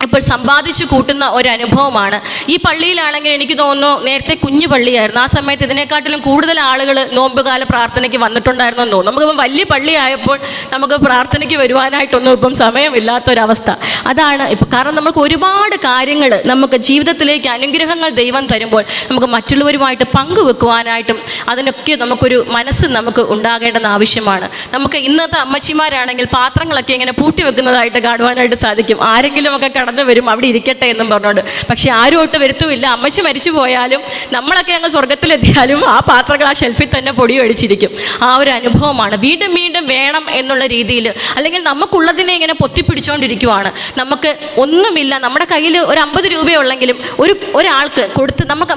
ഇപ്പോൾ സമ്പാദിച്ചു കൂട്ടുന്ന ഒരു അനുഭവമാണ്. ഈ പള്ളിയിലാണെങ്കിൽ എനിക്ക് തോന്നുന്നു നേരത്തെ കുഞ്ഞു പള്ളിയായിരുന്നു. ആ സമയത്ത് ഇതിനെക്കാട്ടിലും കൂടുതൽ ആളുകൾ നോമ്പുകാല പ്രാർത്ഥനയ്ക്ക് വന്നിട്ടുണ്ടായിരുന്നെന്ന് തോന്നുന്നു. നമുക്കിപ്പം വലിയ പള്ളിയായപ്പോൾ നമുക്ക് പ്രാർത്ഥനയ്ക്ക് വരുവാനായിട്ടൊന്നും ഇപ്പം സമയമില്ലാത്തൊരവസ്ഥ. അതാണ് ഇപ്പം. കാരണം നമുക്ക് ഒരുപാട് കാര്യങ്ങൾ നമുക്ക് ജീവിതത്തിലേക്ക് അനുഗ്രഹങ്ങൾ ദൈവം തരുമ്പോൾ നമുക്ക് മറ്റുള്ളവരുമായിട്ട് പങ്കുവെക്കുവാനായിട്ടും അതിനൊക്കെ നമുക്കൊരു മനസ്സ് നമുക്ക് ഉണ്ടാകേണ്ടത് ആവശ്യമാണ്. നമുക്ക് ഇന്നത്തെ അമ്മച്ചിമാരാണെങ്കിൽ പാത്രങ്ങളൊക്കെ ഇങ്ങനെ പൂട്ടി വെക്കുന്നതായിട്ട് കാണുവാനായിട്ട് സാധിക്കും. ആരെങ്കിലുമൊക്കെ കടന്നു വരും അവിടെ ഇരിക്കട്ടെ എന്നും പറഞ്ഞുകൊണ്ട്. പക്ഷെ ആരും ഒട്ട് വരുത്തുമില്ല. അമ്മച്ചി മരിച്ചു പോയാലും നമ്മളൊക്കെ അങ്ങ് സ്വർഗത്തിലെത്തിയാലും ആ പാത്രങ്ങൾ ആ ഷെൽഫിൽ തന്നെ പൊടി അടിച്ചിരിക്കും. ആ ഒരു അനുഭവമാണ്. വീണ്ടും വീണ്ടും വേണം എന്നുള്ള രീതിയിൽ, അല്ലെങ്കിൽ നമുക്കുള്ളതിനെ ഇങ്ങനെ പൊത്തിപ്പിടിച്ചുകൊണ്ടിരിക്കുവാണ്. നമുക്ക് ഒന്നുമില്ല, നമ്മുടെ കയ്യിൽ ഒരു 50 രൂപയുള്ളെങ്കിലും ഒരാൾക്ക് കൊടുത്ത് നമുക്ക്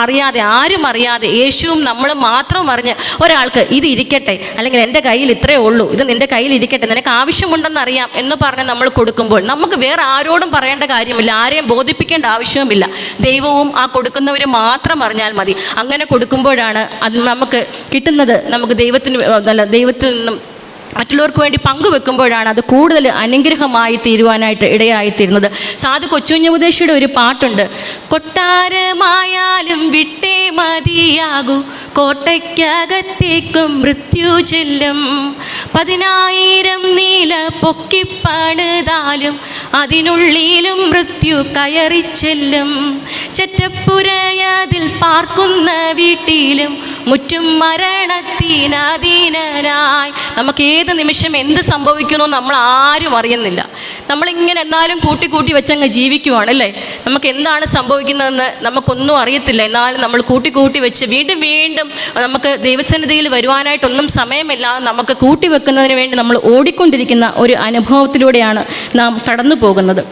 അറിയാതെ, ആരും അറിയാതെ, യേശുവും നമ്മളും മാത്രം അറിഞ്ഞ് ഒരാൾക്ക് ഇത് ഇരിക്കട്ടെ, അല്ലെങ്കിൽ എൻ്റെ കയ്യിൽ ഇത്രയേ ഉള്ളൂ, ഇത് നിൻ്റെ കയ്യിൽ ഇരിക്കട്ടെ, നിനക്ക് ആവശ്യമുണ്ടെന്നറിയാം എന്ന് പറഞ്ഞ് നമ്മൾ കൊടുക്കുമ്പോൾ നമുക്ക് വേറെ ആരോടും പറയേണ്ട കാര്യമില്ല, ആരെയും ബോധിപ്പിക്കേണ്ട ആവശ്യവുമില്ല. ദൈവവും ആ കൊടുക്കുന്നവർ മാത്രം അറിഞ്ഞാൽ മതി. അങ്ങനെ കൊടുക്കുമ്പോഴാണ് അത് നമുക്ക് കിട്ടുന്നത്. നമുക്ക് ദൈവത്തിൽ നിന്നും മറ്റുള്ളവർക്ക് വേണ്ടി പങ്കുവെക്കുമ്പോഴാണ് അത് കൂടുതൽ അനുഗ്രഹമായി തീരുവാനായിട്ട് ഇടയായിത്തീരുന്നത്. സാധു കൊച്ചുഞ്ഞുപദേശിയുടെ ഒരു പാട്ടുണ്ട്. കൊട്ടാരമായാലും വിട്ടേ മതിയാകൂ, കോട്ടയ്ക്കകത്തേക്കും മൃത്യു ചെല്ലും, 10,000 നീല പൊക്കിപ്പണിതാലും അതിനുള്ളിലും മൃത്യു കയറിച്ചെല്ലും, ചെറ്റപ്പുരയതിൽ പാർക്കുന്ന വീട്ടിലും മുറ്റും മരണത്തിനധീനനായി. നമുക്ക് ഏത് നിമിഷം എന്ത് സംഭവിക്കുന്നു നമ്മൾ ആരും അറിയുന്നില്ല. നമ്മളിങ്ങനെ എന്നാലും കൂട്ടി വെച്ചങ്ങ് ജീവിക്കുവാണല്ലേ. നമുക്ക് എന്താണ് സംഭവിക്കുന്നതെന്ന് നമുക്കൊന്നും അറിയത്തില്ല. എന്നാലും നമ്മൾ കൂട്ടി വെച്ച് വീണ്ടും നമുക്ക് ദൈവസന്നിധിയിൽ വരുവാനായിട്ടൊന്നും സമയമില്ല. നമുക്ക് കൂട്ടിവെക്കുന്നതിന് വേണ്ടി നമ്മൾ ഓടിക്കൊണ്ടിരിക്കുന്ന ഒരു അനുഭവത്തിലൂടെയാണ് നാം കടന്നു പോകുന്നത്.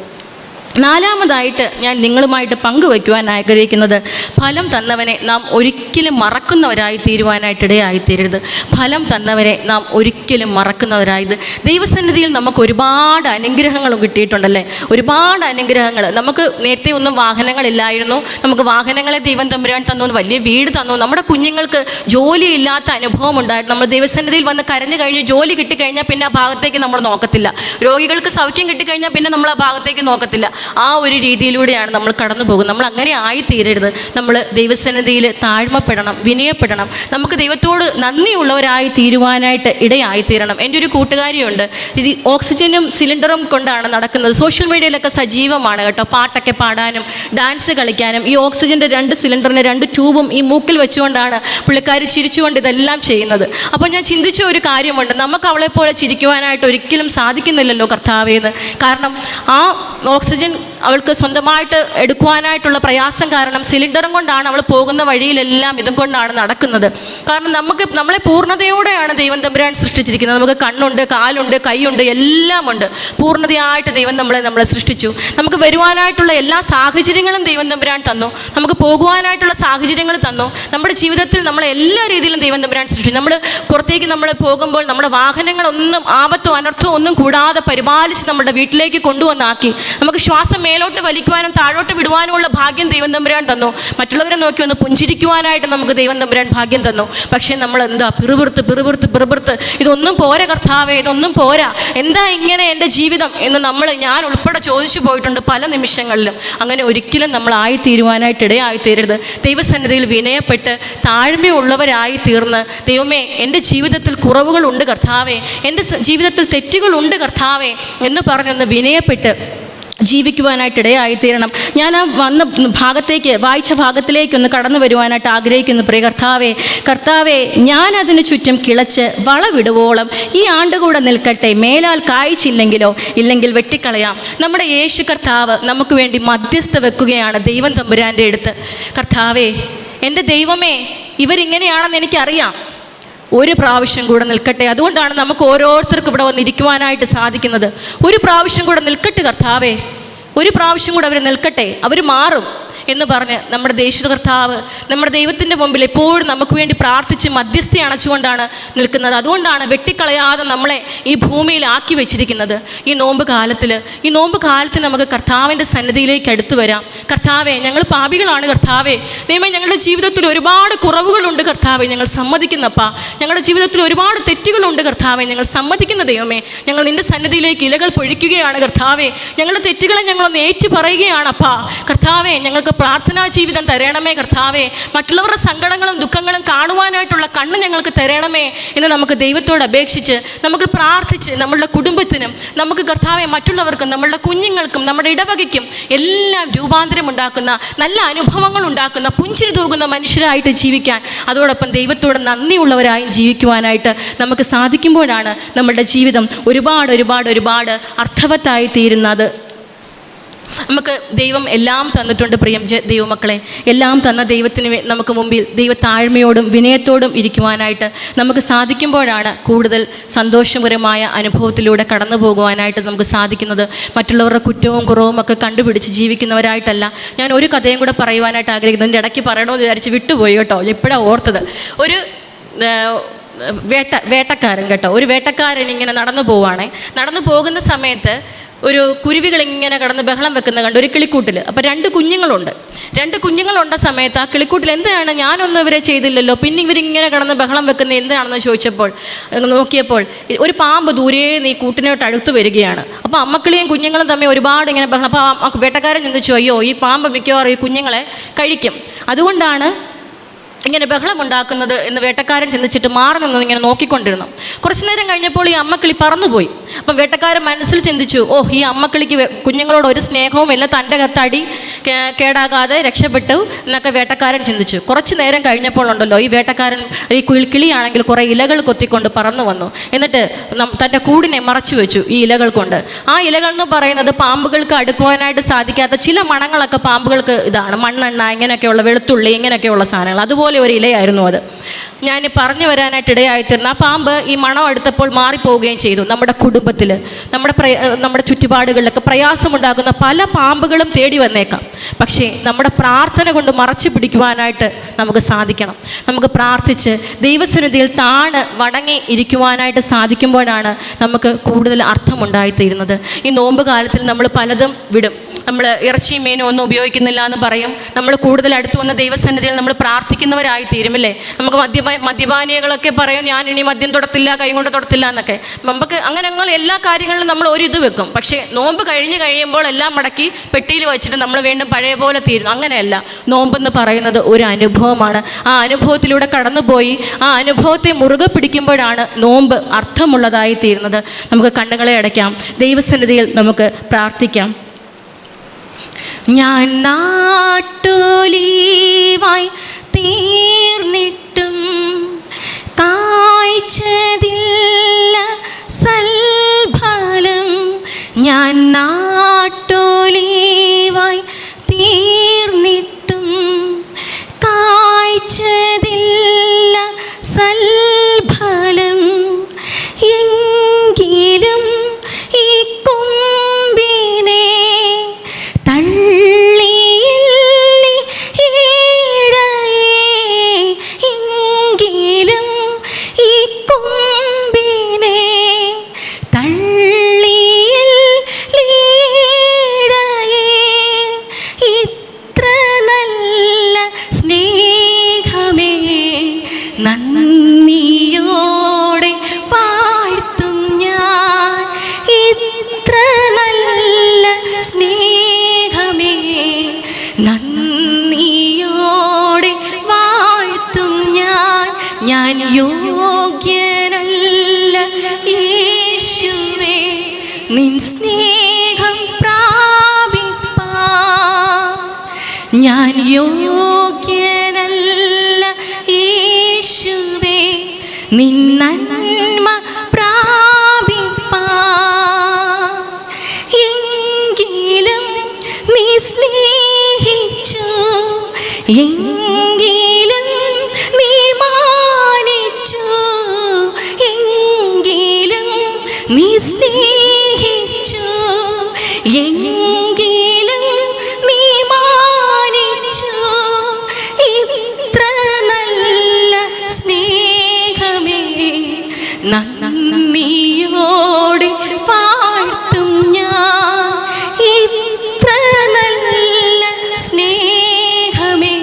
നാലാമതായിട്ട് ഞാൻ നിങ്ങളുമായിട്ട് പങ്കുവയ്ക്കുവാൻ ആഗ്രഹിക്കുന്നത് ഫലം തന്നവനെ നാം ഒരിക്കലും മറക്കുന്നവരായി തീരുവാനായിട്ട് ഇടയായിത്തീരരുത്. ഫലം തന്നവരെ നാം ഒരിക്കലും മറക്കുന്നവരായത്. ദൈവസന്നിധിയിൽ നമുക്ക് ഒരുപാട് അനുഗ്രഹങ്ങളും കിട്ടിയിട്ടുണ്ടല്ലേ, ഒരുപാട് അനുഗ്രഹങ്ങൾ. നമുക്ക് നേരത്തെ ഒന്നും വാഹനങ്ങളില്ലായിരുന്നു, നമുക്ക് വാഹനങ്ങളെ ദൈവം തമ്പുരാൻ തന്നു, വലിയ വീട് തന്നു. നമ്മുടെ കുഞ്ഞുങ്ങൾക്ക് ജോലിയില്ലാത്ത അനുഭവം ഉണ്ടായിരുന്നു. നമ്മൾ ദൈവസന്നിധിയിൽ വന്ന് കരഞ്ഞു കഴിഞ്ഞ് ജോലി കിട്ടിക്കഴിഞ്ഞാൽ പിന്നെ ആ ഭാഗത്തേക്ക് നമ്മൾ നോക്കത്തില്ല. രോഗികൾക്ക് സൗഖ്യം കിട്ടിക്കഴിഞ്ഞാൽ പിന്നെ നമ്മൾ ആ ഭാഗത്തേക്ക് നോക്കത്തില്ല. ആ ഒരു രീതിയിലൂടെയാണ് നമ്മൾ കടന്നു പോകുന്നത്. നമ്മൾ അങ്ങനെ ആയിത്തീരരുത്. നമ്മൾ ദൈവസന്നിധിയിൽ താഴ്മപ്പെടണം, വിനയപ്പെടണം. നമുക്ക് ദൈവത്തോട് നന്ദിയുള്ളവരായി തീരുവാനായിട്ട് ഇടയായിത്തീരണം. എൻ്റെ ഒരു കൂട്ടുകാരിയുണ്ട്, ഇത് ഓക്സിജനും സിലിണ്ടറും കൊണ്ടാണ് നടക്കുന്നത്. സോഷ്യൽ മീഡിയയിലൊക്കെ സജീവമാണ് കേട്ടോ, പാട്ടൊക്കെ പാടാനും ഡാൻസ് കളിക്കാനും. ഈ ഓക്സിജൻ്റെ 2 സിലിണ്ടറിന് 2 ട്യൂബും ഈ മൂക്കിൽ വെച്ചുകൊണ്ടാണ് പുള്ളിക്കാരി ചിരിച്ചുകൊണ്ട് ഇതെല്ലാം ചെയ്യുന്നത്. അപ്പോൾ ഞാൻ ചിന്തിച്ച ഒരു കാര്യമുണ്ട്, നമുക്ക് അവളെപ്പോലെ ചിരിക്കുവാനായിട്ട് ഒരിക്കലും സാധിക്കുന്നില്ലല്ലോ കർത്താവേന്ന്. കാരണം ആ ഓക്സിജൻ ഓക്സിജൻ അവൾക്ക് സ്വന്തമായിട്ട് എടുക്കുവാനായിട്ടുള്ള പ്രയാസം കാരണം സിലിണ്ടറും കൊണ്ടാണ് അവൾ പോകുന്ന വഴിയിലെല്ലാം ഇതും കൊണ്ടാണ് നടക്കുന്നത്. കാരണം നമ്മളെ പൂർണ്ണതയോടെയാണ് ദൈവം തമ്പുരാൻ സൃഷ്ടിച്ചിരിക്കുന്നത്. നമുക്ക് കണ്ണുണ്ട്, കാലുണ്ട്, കൈയുണ്ട്, എല്ലാം ഉണ്ട്. പൂർണ്ണതയായിട്ട് ദൈവം നമ്മളെ സൃഷ്ടിച്ചു. നമുക്ക് വരുവാനായിട്ടുള്ള എല്ലാ സാഹചര്യങ്ങളും ദൈവം തമ്പുരാൻ തന്നു. നമുക്ക് പോകുവാനായിട്ടുള്ള സാഹചര്യങ്ങൾ തന്നു. നമ്മുടെ ജീവിതത്തിൽ നമ്മളെ എല്ലാ രീതിയിലും ദൈവം തമ്പുരാൻ സൃഷ്ടിച്ചു. നമ്മൾ പുറത്തേക്ക് നമ്മൾ പോകുമ്പോൾ നമ്മുടെ വാഹനങ്ങളൊന്നും ആപത്തോ അനർത്ഥമോ ഒന്നും കൂടാതെ പരിപാലിച്ച് നമ്മുടെ വീട്ടിലേക്ക് കൊണ്ടുവന്നാക്കി. നമുക്ക് ശ്വാസം മേലോട്ട് വലിക്കുവാനും താഴോട്ട് വിടുവാനുമുള്ള ഭാഗ്യം ദൈവം തമ്പുരാൻ തന്നു. മറ്റുള്ളവരെ നോക്കി ഒന്ന് പുഞ്ചിരിക്കുവാനായിട്ട് നമുക്ക് ദൈവം തമ്പുരാൻ ഭാഗ്യം തന്നു. പക്ഷേ നമ്മൾ എന്താ പിറുപിറുത്ത് ഇതൊന്നും പോരാ കർത്താവേ, ഇതൊന്നും പോരാ, എന്താ ഇങ്ങനെ എൻ്റെ ജീവിതം എന്ന് ഞാൻ ഉൾപ്പെടെ ചോദിച്ചു പോയിട്ടുണ്ട് പല നിമിഷങ്ങളിലും. അങ്ങനെ ഒരിക്കലും നമ്മൾ ആയിത്തീരുവാനായിട്ട് ഇടയായിത്തീരരുത്. ദൈവസന്നിധിയിൽ വിനയപ്പെട്ട് താഴ്മയുള്ളവരായി തീർന്ന്, ദൈവമേ എൻ്റെ ജീവിതത്തിൽ കുറവുകളുണ്ട് കർത്താവേ, എൻ്റെ ജീവിതത്തിൽ തെറ്റുകളുണ്ട് കർത്താവേ എന്ന് പറഞ്ഞൊന്ന് വിനയപ്പെട്ട് ജീവിക്കുവാനായിട്ട് ഇടയായിത്തീരണം. ഞാൻ ആ വായിച്ച ഭാഗത്തിലേക്കൊന്ന് കടന്നു വരുവാനായിട്ട് ആഗ്രഹിക്കുന്നു. പ്രിയ കർത്താവേ, ഞാൻ അതിന് ചുറ്റും കിളച്ച് വളവിടുവോളം ഈ ആണ്ടുകൂടെ നിൽക്കട്ടെ, മേലാൽ കായ്ച്ചില്ലെങ്കിലോ ഇല്ലെങ്കിൽ വെട്ടിക്കളയാം. നമ്മുടെ യേശു കർത്താവ് നമുക്ക് വേണ്ടി മധ്യസ്ഥ വെക്കുകയാണ് ദൈവം തമ്പുരാൻ്റെ അടുത്ത്. കർത്താവേ, എൻ്റെ ദൈവമേ, ഇവരിങ്ങനെയാണെന്ന് എനിക്കറിയാം, ഒരു പ്രാവശ്യം കൂടെ നിൽക്കട്ടെ. അതുകൊണ്ടാണ് നമുക്ക് ഓരോരുത്തർക്കും ഇവിടെ വന്നിരിക്കുവാനായിട്ട് സാധിക്കുന്നത്. ഒരു പ്രാവശ്യം കൂടെ നിൽക്കട്ടെ കർത്താവേ, ഒരു പ്രാവശ്യം കൂടെ അവർ നിൽക്കട്ടെ, അവർ മാറും എന്ന് പറഞ്ഞ് നമ്മുടെ കർത്താവ് നമ്മുടെ ദൈവത്തിൻ്റെ മുമ്പിൽ എപ്പോഴും നമുക്ക് വേണ്ടി പ്രാർത്ഥിച്ച് മധ്യസ്ഥ അണച്ചുകൊണ്ടാണ് നിൽക്കുന്നത്. അതുകൊണ്ടാണ് വെട്ടിക്കളയാതെ നമ്മളെ ഈ ഭൂമിയിൽ ആക്കി വെച്ചിരിക്കുന്നത്. ഈ നോമ്പ് കാലത്ത് നമുക്ക് കർത്താവിൻ്റെ സന്നിധിയിലേക്ക് അടുത്തു വരാം. കർത്താവേ, ഞങ്ങൾ പാപികളാണ് കർത്താവേ, ദൈവമേ, ഞങ്ങളുടെ ജീവിതത്തിൽ ഒരുപാട് കുറവുകളുണ്ട് കർത്താവേ, ഞങ്ങൾ സമ്മതിക്കുന്നപ്പാ. ഞങ്ങളുടെ ജീവിതത്തിൽ ഒരുപാട് തെറ്റുകളുണ്ട് കർത്താവേ, ഞങ്ങൾ സമ്മതിക്കുന്ന ദൈവമേ. ഞങ്ങൾ നിൻ്റെ സന്നിധിയിലേക്ക് ഇലകൾ പൊഴിക്കുകയാണ് കർത്താവേ. ഞങ്ങളുടെ തെറ്റുകളെ ഞങ്ങളൊന്ന് ഏറ്റു പറയുകയാണപ്പാ. കർത്താവേ, ഞങ്ങൾക്ക് പ്രാർത്ഥനാ ജീവിതം തരണമേ കർത്താവേ. മറ്റുള്ളവരുടെ സങ്കടങ്ങളും ദുഃഖങ്ങളും കാണുവാനായിട്ടുള്ള കണ്ണ് ഞങ്ങൾക്ക് തരണമേ എന്ന് നമുക്ക് ദൈവത്തോട് അപേക്ഷിച്ച് നമുക്ക് പ്രാർത്ഥിച്ച് നമ്മളുടെ കുടുംബത്തിനും നമുക്ക് കർത്താവെ മറ്റുള്ളവർക്കും നമ്മളുടെ കുഞ്ഞുങ്ങൾക്കും നമ്മുടെ ഇടവകയ്ക്കും എല്ലാം രൂപാന്തരം ഉണ്ടാക്കുന്ന, നല്ല അനുഭവങ്ങൾ ഉണ്ടാക്കുന്ന, പുഞ്ചിരി തൂകുന്ന മനുഷ്യരായിട്ട് ജീവിക്കാൻ, അതോടൊപ്പം ദൈവത്തോട് നന്ദിയുള്ളവരായി ജീവിക്കുവാനായിട്ട് നമുക്ക് സാധിക്കുമ്പോഴാണ് നമ്മളുടെ ജീവിതം ഒരുപാട് അർത്ഥവത്തായി തീരുന്നത്. നമുക്ക് ദൈവം എല്ലാം തന്നിട്ടുണ്ട് പ്രിയ ദൈവമക്കളെ. എല്ലാം തന്ന ദൈവത്തിന് നമുക്ക് മുമ്പിൽ ദൈവത്താഴ്മയോടും വിനയത്തോടും ഇരിക്കുവാനായിട്ട് നമുക്ക് സാധിക്കുമ്പോഴാണ് കൂടുതൽ സന്തോഷകരമായ അനുഭവത്തിലൂടെ കടന്നു പോകുവാനായിട്ട് നമുക്ക് സാധിക്കുന്നത്. മറ്റുള്ളവരുടെ കുറ്റവും കുറവും ഒക്കെ കണ്ടുപിടിച്ച് ജീവിക്കുന്നവരായിട്ടല്ല. ഞാൻ ഒരു കഥയും കൂടെ പറയുവാനായിട്ട് ആഗ്രഹിക്കുന്നു. എൻ്റെ ഇടയ്ക്ക് പറയണമെന്ന് വിചാരിച്ച് വിട്ടുപോയി കേട്ടോ, ഇപ്പോഴാണ് ഓർത്തത്. ഒരു വേട്ടക്കാരൻ കേട്ടോ, ഒരു വേട്ടക്കാരൻ ഇങ്ങനെ നടന്നു പോകുന്ന സമയത്ത് ഒരു കുരുവികൾ ഇങ്ങനെ കടന്ന് ബഹളം വെക്കുന്ന കണ്ട് ഒരു കിളിക്കൂട്ടിൽ. അപ്പോൾ രണ്ട് കുഞ്ഞുങ്ങളുണ്ട സമയത്ത് ആ കിളിക്കൂട്ടിൽ എന്താണ്, ഞാനൊന്നും ഇവരെ ചെയ്തില്ലല്ലോ, പിന്നെ ഇവരിങ്ങനെ കടന്ന് ബഹളം വെക്കുന്നത് എന്താണെന്ന് നോക്കിയപ്പോൾ ഒരു പാമ്പ് ദൂരെ ഈ കൂട്ടിനോട്ട് അടുത്ത് വരികയാണ്. അപ്പോൾ അമ്മക്കിളിയും കുഞ്ഞുങ്ങളും തമ്മിൽ ഒരുപാട് ഇങ്ങനെ ബഹളം. അപ്പോൾ ആ വേട്ടക്കാരൻ ചിന്തിച്ചു, അയ്യോ ഈ പാമ്പ് മിക്കവാറും ഈ കുഞ്ഞുങ്ങളെ കഴിക്കും, അതുകൊണ്ടാണ് ഇങ്ങനെ ബഹളം ഉണ്ടാക്കുന്നത് എന്ന് വേട്ടക്കാരൻ ചിന്തിച്ചിട്ട് മാറി നിന്ന് ഇങ്ങനെ നോക്കിക്കൊണ്ടിരുന്നു. കുറച്ചു നേരം കഴിഞ്ഞപ്പോൾ ഈ അമ്മക്കിളി പറന്നുപോയി. അപ്പം വേട്ടക്കാരൻ മനസ്സിൽ ചിന്തിച്ചു, ഈ അമ്മക്കിളിക്ക് കുഞ്ഞുങ്ങളോട് ഒരു സ്നേഹവും ഇല്ല, തൻ്റെ തടി കേടാകാതെ രക്ഷപ്പെട്ടു എന്നൊക്കെ വേട്ടക്കാരൻ ചിന്തിച്ചു. കുറച്ച് നേരം കഴിഞ്ഞപ്പോൾ ഉണ്ടല്ലോ, ഈ വേട്ടക്കാരൻ ഈ കിളിയാണെങ്കിൽ കുറേ ഇലകൾ കൊത്തിക്കൊണ്ട് പറന്നു വന്നു. എന്നിട്ട് തൻ്റെ കൂടിനെ മറച്ചു വെച്ചു ഈ ഇലകൾ കൊണ്ട്. ആ ഇലകൾ എന്ന് പറയുന്നത് പാമ്പുകൾക്ക് അടുക്കുവാനായിട്ട് സാധിക്കാത്ത ചില മണങ്ങളൊക്കെ പാമ്പുകൾക്ക് ഇതാണ്, മണ്ണെണ്ണ, ഇങ്ങനെയൊക്കെയുള്ള വെളുത്തുള്ളി, ഇങ്ങനെയൊക്കെയുള്ള സാധനങ്ങൾ. അതുപോലെ ഒരു ഇലയായിരുന്നു അത്. ഞാൻ പറഞ്ഞു വരാനായിട്ട് ഇടയായിത്തീർന്നു. ആ പാമ്പ് ഈ മണം എടുത്തപ്പോൾ മാറിപ്പോവുകയും ചെയ്തു. നമ്മുടെ കുടുംബത്തിൽ, നമ്മുടെ ചുറ്റുപാടുകളിലൊക്കെ പ്രയാസമുണ്ടാകുന്ന പല പാമ്പുകളും തേടി വന്നേക്കാം. പക്ഷേ നമ്മുടെ പ്രാർത്ഥന കൊണ്ട് മറച്ചു പിടിക്കുവാനായിട്ട് നമുക്ക് സാധിക്കണം. നമുക്ക് പ്രാർത്ഥിച്ച് ദൈവസന്നിധിയിൽ വണങ്ങി ഇരിക്കുവാനായിട്ട് സാധിക്കുമ്പോഴാണ് നമുക്ക് കൂടുതൽ അർത്ഥമുണ്ടായിത്തീരുന്നത്. ഈ നോമ്പ് കാലത്തിൽ നമ്മൾ പലതും വിടും. നമ്മൾ ഇറച്ചിയും മീനും ഒന്നും ഉപയോഗിക്കുന്നില്ല എന്ന് പറയും. നമ്മൾ കൂടുതൽ അടുത്ത് വന്ന ദൈവസന്നിധിയിൽ നമ്മൾ പ്രാർത്ഥിക്കുന്നവരായി തീരുമല്ലേ. നമുക്ക് മദ്യപാനികളൊക്കെ പറയും, ഞാൻ ഇനി മദ്യം തൊടത്തില്ല, കൈ കൊണ്ട് തൊടത്തില്ല എന്നൊക്കെ. നമുക്ക് അങ്ങനെ എല്ലാ കാര്യങ്ങളിലും നമ്മൾ ഒരിത് വെക്കും. പക്ഷേ നോമ്പ് കഴിയുമ്പോൾ എല്ലാം മടക്കി പെട്ടിയിൽ വെച്ചിട്ട് നമ്മൾ വീണ്ടും പഴയ പോലെ തീരും. അങ്ങനെയല്ല. നോമ്പെന്ന് പറയുന്നത് ഒരു അനുഭവമാണ്. ആ അനുഭവത്തിലൂടെ കടന്നുപോയി ആ അനുഭവത്തെ മുറുകെ പിടിക്കുമ്പോഴാണ് നോമ്പ് അർത്ഥമുള്ളതായി തീരുന്നത്. നമുക്ക് കണ്ണുകളെ അടയ്ക്കാം, ദൈവസന്നിധിയിൽ നമുക്ക് പ്രാർത്ഥിക്കാം. ഞാൻ നാട്ടൊലീവായി തീർന്നിട്ടും കായ്ച്ചതില്ല സൽഫലം. ഞാൻ നാട്ടൊലീവായി നിൻ സ്നേഹം പ്രാപിപ്പാൻ ഞാൻ യോഗ്യനല്ല യേശുവേ, നിൻ നന്മ പ്രാപിപ്പാൻ. എങ്കിലും നീ സ്നേഹിച്ചു, എങ്കിലും നീ മാനിച്ചു, എങ്കിലും നീ സ്നേഹിച്ചു, എങ്കിലും നീ മാനിച്ചു. ഇത്ര നല്ല സ്നേഹമേ നന്ദിയോടെ വാഴ്ത്തും ഞാൻ. ഇത്ര നല്ല സ്നേഹമേ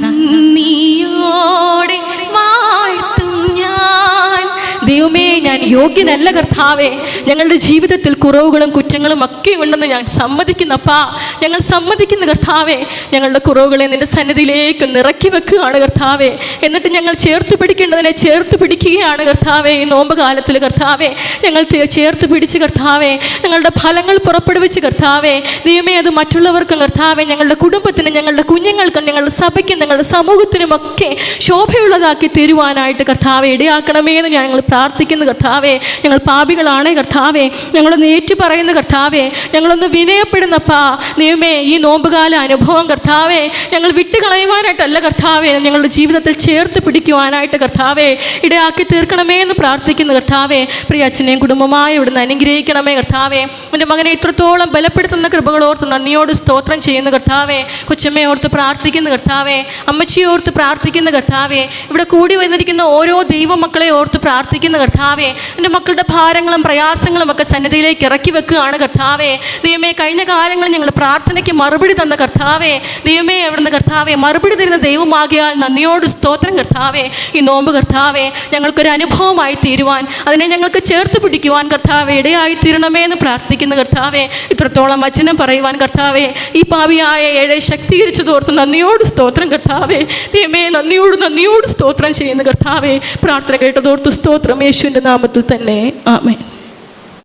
നന്ദിയോടെ വാഴ്ത്തും ഞാൻ. ദൈവമേ, ഞാൻ യോഗ്യനല്ല കർത്താവേ. ഞങ്ങളുടെ ജീവിതത്തിൽ കുറവുകളും കുറ്റങ്ങളും ഒക്കെ ഉണ്ടെന്ന് ഞാൻ സമ്മതിക്കുന്നപ്പാ. ഞങ്ങൾ സമ്മതിക്കുന്ന കർത്താവേ, ഞങ്ങളുടെ കുറവുകളെ നിന്റെ സന്നിധിയിലേക്ക് നിറക്കി വെക്കുകയാണ് കർത്താവേ. എന്നിട്ട് ഞങ്ങൾ ചേർത്ത് പിടിക്കേണ്ടതിനെ ചേർത്ത് പിടിക്കുകയാണ് കർത്താവേ. ഈ നോമ്പ് കാലത്തിൽ കർത്താവേ, ഞങ്ങൾ ചേർത്ത് പിടിച്ച് കർത്താവേ, ഞങ്ങളുടെ ഫലങ്ങൾ പുറപ്പെടുവിച്ച് കർത്താവേ, ദൈവമേ, അത് മറ്റുള്ളവർക്കും കർത്താവേ, ഞങ്ങളുടെ കുടുംബത്തിനും ഞങ്ങളുടെ കുഞ്ഞുങ്ങൾക്കും ഞങ്ങളുടെ സഭയ്ക്കും ഞങ്ങളുടെ സമൂഹത്തിനുമൊക്കെ ശോഭയുള്ളതാക്കി തീരുവാനായിട്ട് കർത്താവേ ഇടയാക്കണമേ എന്ന് ഞങ്ങൾ പ്രാർത്ഥിക്കുന്നു കർത്താവേ. ഞങ്ങൾ പാപികളാണ് കർത്താവേ, ഞങ്ങളൊന്ന് ഏറ്റുപറയുന്ന കർത്താവേ, ഞങ്ങളൊന്ന് വിനയപ്പെടുന്നപ്പാ. ദൈവമേ, ഈ നോമ്പുകാല അനുഭവം കർത്താവേ ഞങ്ങൾ വിട്ടുകളയുവാനായിട്ടല്ല കർത്താവേ, ഞങ്ങളുടെ ജീവിതത്തിൽ ചേർത്ത് പിടിക്കുവാനായിട്ട് കർത്താവേ ഇടയാക്കി തീർക്കണമേ എന്ന് പ്രാർത്ഥിക്കുന്നു കർത്താവേ. പ്രിയ അച്ഛനെയും കുടുംബമായി ഇവിടുന്ന് അനുഗ്രഹിക്കണമേ കർത്താവേ. എൻ്റെ മകനെ ഇത്രത്തോളം ബലപ്പെടുത്തുന്ന കൃപകളോർത്ത് നന്ദിയോട് സ്തോത്രം ചെയ്യുന്ന കർത്താവേ. കൊച്ചമ്മയെ ഓർത്ത് പ്രാർത്ഥിക്കുന്ന കർത്താവേ, അമ്മച്ചിയെ ഓർത്ത് പ്രാർത്ഥിക്കുന്ന കർത്താവേ, ഇവിടെ കൂടി വന്നിരിക്കുന്ന ഓരോ ദൈവമക്കളെ ഓർത്ത് പ്രാർത്ഥിക്കുന്ന കർത്താവേ. എൻ്റെ മക്കളുടെ ഭാരങ്ങളും പ്രയാസങ്ങളും ഒക്കെ സന്നിധിയിലേക്ക് ഇറക്കി വെക്കുകയാണ് കർത്താവേ. ദൈവമേ, കഴിഞ്ഞ കാലങ്ങളിൽ ഞങ്ങൾ പ്രാർത്ഥനയ്ക്ക് മറുപടി തന്ന കർത്താവേ, ദൈവമേ, അവിടുന്ന് കർത്താവേ മറുപടി തരുന്ന ദൈവമാകിയാൽ നന്ദിയോട് സ്തോത്രം കർത്താവേ. ഈ നോമ്പ് കർത്താവേ ഞങ്ങൾക്കൊരു അനുഭവമായി തീരുവാൻ, അതിനെ ഞങ്ങൾക്ക് ചേർത്ത് പിടിക്കുവാൻ കർത്താവേ ഇടയായി തീരണമേ എന്ന് പ്രാർത്ഥിക്കുന്ന കർത്താവേ. ഇത്രത്തോളം വചനം പറയുവാൻ കർത്താവേ ഈ പാപിയായ ഏഴെ ശക്തീകരിച്ചു തോർത്ത് നന്ദിയോട് സ്തോത്രം കർത്താവേ. ദൈവമേ, നന്ദിയോട് സ്തോത്രം ചെയ്യുന്ന കർത്താവേ. പ്രാർത്ഥന കേട്ടതോർത്ത് സ്തോത്രം യേശുവിൻ്റെ നാമത്തിൽ തന്നെ. ആമേൻ.